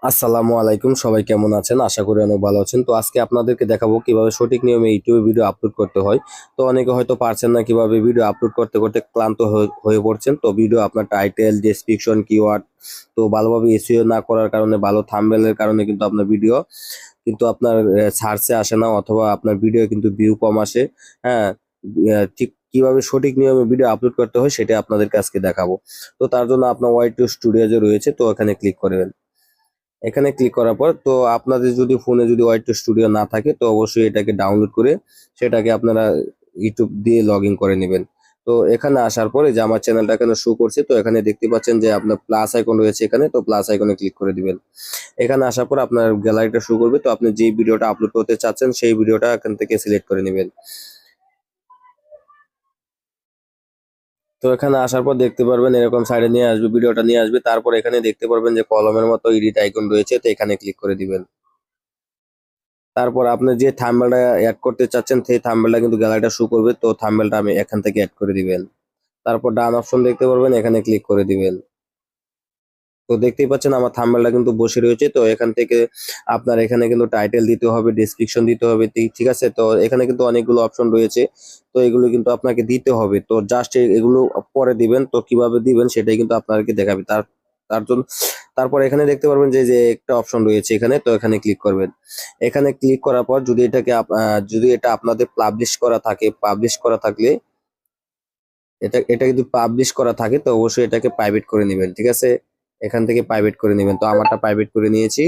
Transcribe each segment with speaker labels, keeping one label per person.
Speaker 1: আসসালামু আলাইকুম, সবাই কেমন আছেন? আশা করি অনেক ভালো আছেন। তো আজকে আপনাদেরকে দেখাবো কিভাবে সঠিক নিয়মে ইউটিউবে ভিডিও আপলোড করতে হয়। তো অনেকে হয়তো পারছেন না, কিভাবে ভিডিও আপলোড করতে করতে ক্লান্ত হয়ে পড়ছেন। তো ভিডিও আপনার টাইটেল, ডেসক্রিপশন, কিওয়ার্ড তো ভালোভাবে এসইও না করার কারণে, ভালো থাম্বনেলের কারণে কিন্তু আপনার ভিডিও কিন্তু আপনার সার্চে আসে না, অথবা আপনার ভিডিও কিন্তু ভিউ কম আসে। হ্যাঁ, ঠিক কিভাবে সঠিক নিয়মে ভিডিও আপলোড করতে হয় সেটা আপনাদেরকে আজকে দেখাবো। তো তার জন্য আপনার ওয়াই টু স্টুডিও যে রয়েছে, তো এখানে ক্লিক করবেন। এখানে ক্লিক করার পর তো আপনাদের যদি ফোনে যদি ওয়াই টু স্টুডিও না থাকে, তো অবশ্যই এটাকে ডাউনলোড করে সেটাকে আপনারা ইউটিউব দিয়ে লগ ইন করে নেবেন। তো এখানে আসার পরে যে আমার চ্যানেলটা এখানে শো করছে, তো এখানে দেখতে পাচ্ছেন যে আপনার প্লাস আইকন রয়েছে এখানে, তো প্লাস আইকনে ক্লিক করে দিবেন। এখানে আসার পর আপনার গ্যালারিটা শো করবে, তো আপনি যে ভিডিওটা আপলোড করতে চাচ্ছেন সেই ভিডিওটা এখান থেকে সিলেক্ট করে নেবেন। তো এখানে আসার পর দেখতে পারবেন এরকম সাইডে নিয়ে আসবে, ভিডিওটা নিয়ে আসবে। তারপর এখানে দেখতে পারবেন যে কলমের মতো এডিট আইকন রয়েছে, তো এখানে ক্লিক করে দিবেন। তারপর আপনি যে থাম্বনেলটা অ্যাড করতে চাচ্ছেন সেই থাম্বনেলটা কিন্তু গ্যালারিটা শো করবে, তো থাম্বনেলটা আমি এখান থেকে অ্যাড করে দিবেন। তারপর ডান অপশন দেখতে পারবেন, এখানে ক্লিক করে দিবেন। তো দেখতেই পাচ্ছেন আমার থাম্বনেলটা কিন্তু বসে রয়েছে। তো এখান থেকে আপনার এখানে কিন্তু টাইটেল দিতে হবে, ডেসক্রিপশন দিতে হবে, ঠিক আছে। তো এখানে কিন্তু অনেকগুলো অপশন রয়েছে, তো এগুলো কিন্তু আপনাকে দিতে হবে। তো জাস্ট এগুলো পরে দিবেন। তো কিভাবে দিবেন সেটাই কিন্তু আপনাকে দেখাবে। তার তার জন্য তারপর এখানে দেখতে পারবেন যে যে একটা অপশন রয়েছে এখানে, তো এখানে ক্লিক করবেন। এখানে ক্লিক করার পর যদি এটাকে যদি এটা আপনাদের পাবলিশ করা থাকলে, এটা যদি পাবলিশ করা থাকে, তো অবশ্যই এটাকে প্রাইভেট করে নেবেন, ঠিক আছে। এখান থেকে প্রাইভেট করে নেবেন। তো আমারটা প্রাইভেট করে নিয়েছি,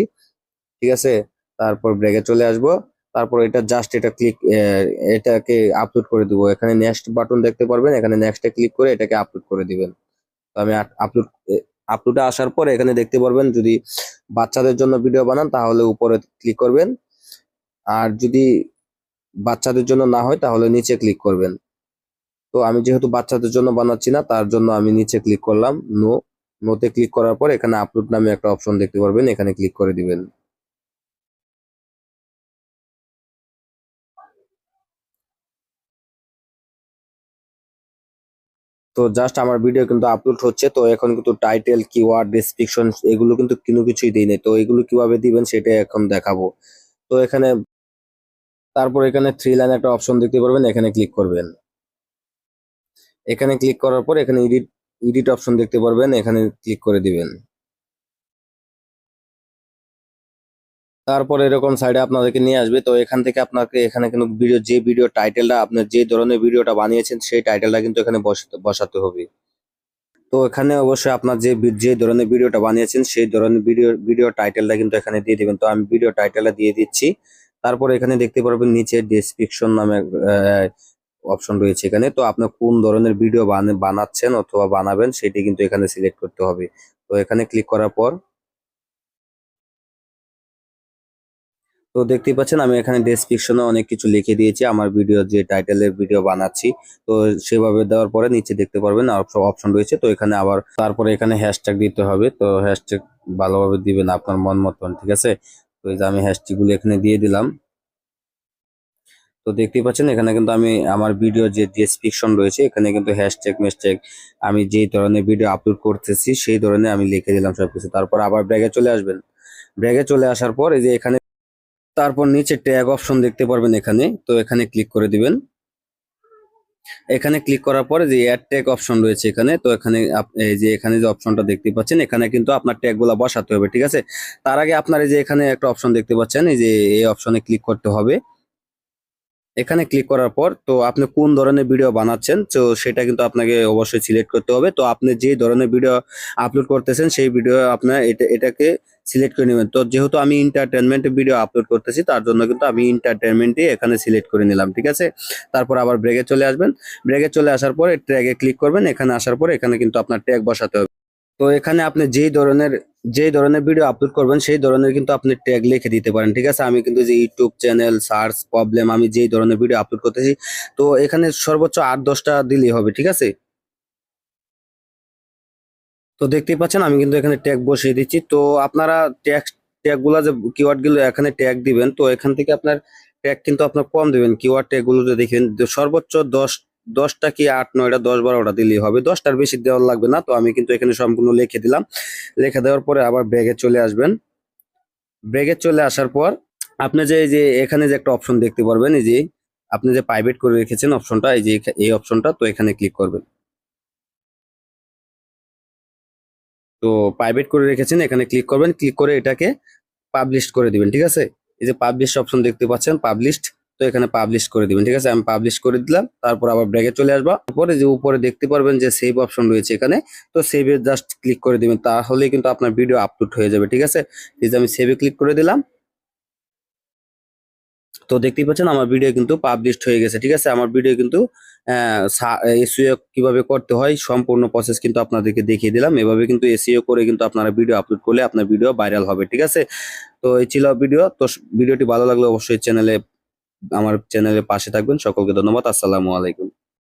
Speaker 1: ঠিক আছে। তারপর ব্রেকে চলে আসব। তারপর এটা জাস্ট এটা ক্লিক, এটাকে আপলোড করে দিব। এখানে নেক্সট বাটন দেখতে পারবেন, এখানে নেক্সটে ক্লিক করে এটাকে আপলোড করে দিবেন। তো আমি আপলোড আপলোডে আসার পরে এখানে দেখতে পারবেন, যদি বাচ্চাদের জন্য ভিডিও বানান তাহলে উপরে ক্লিক করবেন, আর যদি বাচ্চাদের জন্য না হয় তাহলে নিচে ক্লিক করবেন। তো আমি যেহেতু বাচ্চাদের জন্য বানাচ্ছি না, তার জন্য আমি নিচে ক্লিক করলাম, নোতে ক্লিক করার পর এখানে আপলোড নামে একটা অপশন দেখতে পারবেন, এখানে ক্লিক করে দিবেন। তো জাস্ট আমার ভিডিও কিন্তু আপলোড হচ্ছে। তো এখন কিন্তু টাইটেল, কিওয়ার্ড, ডেসক্রিপশন এগুলো কিন্তু কোনো কিছুই দিই নাই। তো এগুলো কিভাবে দিবেন সেটা এখন দেখাবো। তো এখানে তারপর এখানে থ্রি লাইন একটা অপশন দেখতে পারবেন, এখানে ক্লিক করবেন। এখানে ক্লিক করার পর এখানে এডিট এডিট অপশন দেখতে পারবেন, এখানে ক্লিক করে দিবেন। তারপর এরকম সাইডে আপনাদেরকে নিয়ে আসবে। তো এখান থেকে আপনাকে এখানে কিন্তু ভিডিও টাইটেলটা আপনার যে ধরনের ভিডিওটা বানিয়েছেন সেই টাইটেলটা কিন্তু এখানে বসাতে হবে। তো এখানে অবশ্যই আপনার যে ধরনের ভিডিওটা বানিয়েছেন সেই ধরনের ভিডিও টাইটেলটা কিন্তু এখানে দিয়ে দিবেন। তো আমি ভিডিও টাইটেলটা দিয়ে দিচ্ছি। তারপর এখানে দেখতে পারবেন নিচে ডেসক্রিপশন নামে অপশন রয়েছে এখানে। তো আপনি কোন ধরনের ভিডিও বানাচ্ছেন অথবা বানাবেন সেটি কিন্তু এখানে সিলেক্ট করতে হবে। তো এখানে ক্লিক করার পর তো দেখতেই পাচ্ছেন আমি এখানে ডেসক্রিপশনে অনেক কিছু লিখে দিয়েছি, আমার ভিডিও যে টাইটেলের ভিডিও বানাচ্ছি। তো সেভাবে দেওয়ার পরে নিচে দেখতে পারবেন আর অপশন রয়েছে, তো এখানে আবার তারপরে এখানে হ্যাশট্যাগ দিতে হবে। তো হ্যাশট্যাগ ভালোভাবে দিবেন আপনার মন মতন, ঠিক আছে। তো এই যে আমি হ্যাশট্যাগ গুলো এখানে দিয়ে দিলাম। তো দেখতেই পাচ্ছেন এখানে কিন্তু আমি আমার ভিডিও যে ডেসক্রিপশন রয়েছে এখানে কিন্তু হ্যাশট্যাগ ম্যাশট্যাগ আমি যেই ধরনের ভিডিও আপলোড করতেছি সেই ধরনের আমি লিখে দিলাম সবকিছু। তারপর আবার ব্র্যাগে চলে আসবেন। ব্র্যাগে চলে আসার পর এই যে এখানে তারপর নিচে ট্যাগ অপশন দেখতে পারবেন এখানে, তো এখানে ক্লিক করে দিবেন। এখানে ক্লিক করার পরে যে অ্যাড ট্যাগ অপশন রয়েছে এখানে, তো এখানে এই যে এখানে যে অপশনটা দেখতে পাচ্ছেন এখানে কিন্তু আপনার ট্যাগ গুলা বসাতে হবে, ঠিক আছে। তার আগে আপনার এই যে এখানে একটা অপশন দেখতে পাচ্ছেন, এই যে এই অপশনে ক্লিক করতে হবে। এখানে ক্লিক করার পর তো আপনি কোন ধরনের ভিডিও বানাচ্ছেন তো সেটা কিন্তু আপনাকে অবশ্যই সিলেক্ট করতে হবে। তো আপনি যে ধরনের ভিডিও আপলোড করতেছেন সেই ভিডিও আপনার এটাকে সিলেক্ট করে নেবেন। তো যেহেতু আমি এন্টারটেনমেন্ট ভিডিও আপলোড করতেছি তার জন্য কিন্তু আমি এন্টারটেনমেন্টই এখানে সিলেক্ট করে নিলাম, ঠিক আছে। তারপর আবার ব্রেকে চলে আসবেন। ব্রেকে চলে আসার পরে ট্যাগে ক্লিক করবেন। এখানে আসার পরে এখানে কিন্তু আপনার ট্যাগ বসাতে হবে। তো এখানে আপনি যেই ধরনের ভিডিও আপলোড করবেন সেই ধরনের কিন্তু আপনি ট্যাগ লিখে দিতে পারেন, ঠিক আছে। আমি কিন্তু যে ইউটিউব চ্যানেল সার্চ প্রবলেম আমি যেই ধরনের ভিডিও আপলোড করতেছি, তো এখানে সর্বোচ্চ 8-10টা দিলেই হবে, ঠিক আছে। তো দেখতেই পাচ্ছেন আমি কিন্তু এখানে ট্যাগ বসিয়ে দিচ্ছি। তো আপনারা ট্যাগ গুলা যে কিওয়ার্ড গুলো এখানে ট্যাগ দিবেন, তো এখান থেকে আপনার ট্যাগ কিন্তু আপনার কম দিবেন। কিওয়ার্ড ট্যাগ গুলো যে দেখেন সর্বোচ্চ 10টা কি 8-9টা 10-12টা দিলেই হবে, 10টার বেশি দেওয়ার লাগবে না। তো আমি কিন্তু এখানে সম্পূর্ণ লিখে দিলাম। লিখে দেওয়ার পরে আবার ব্যাগে চলে আসবেন। ব্রেকে চলে আসার পর আপনি যে এই যে এখানে যে একটা অপশন দেখতে পারবেন, এই যে আপনি যে প্রাইভেট করে রেখেছেন অপশনটা, এই যে এই অপশনটা, তো এখানে ক্লিক করবেন। তো প্রাইভেট করে রেখেছেন, এখানে ক্লিক করবেন, ক্লিক করে এটাকে পাবলিশ করে দিবেন, ঠিক আছে। এই যে পাবলিশ অপশন দেখতে পাচ্ছেন, পাবলিশড, তো এখানে পাবলিশ করে দিবেন, ঠিক আছে। আমি পাবলিশ করে দিলাম, তারপর আবার ব্র্যাকে চলে আসবা, তারপরে যে উপরে দেখতে পারবেন যে সেভ অপশন রয়েছে এখানে, তো সেভে জাস্ট ক্লিক করে দিবেন, তাহলেই কিন্তু আপনার ভিডিও আপলোড হয়ে যাবে, ঠিক আছে। এই যে আমি সেভে ক্লিক করে দিলাম, তো দেখতেই পাচ্ছেন আমার ভিডিও কিন্তু পাবলিশড হয়ে গেছে, ঠিক আছে। আমার ভিডিও কিন্তু এসইও কিভাবে করতে হয় সম্পূর্ণ প্রসেস কিন্তু আপনাদেরকে দেখিয়ে দিলাম। এভাবে কিন্তু এসইও করে কিন্তু আপনারা ভিডিও আপলোড করলে আপনার ভিডিও ভাইরাল হবে, ঠিক আছে। তো এই ছিল ভিডিও। তো ভিডিওটি ভালো লাগলে অবশ্যই আমার চ্যানেলের পাশে থাকবেন। সকলকে ধন্যবাদ। আসসালামু আলাইকুম।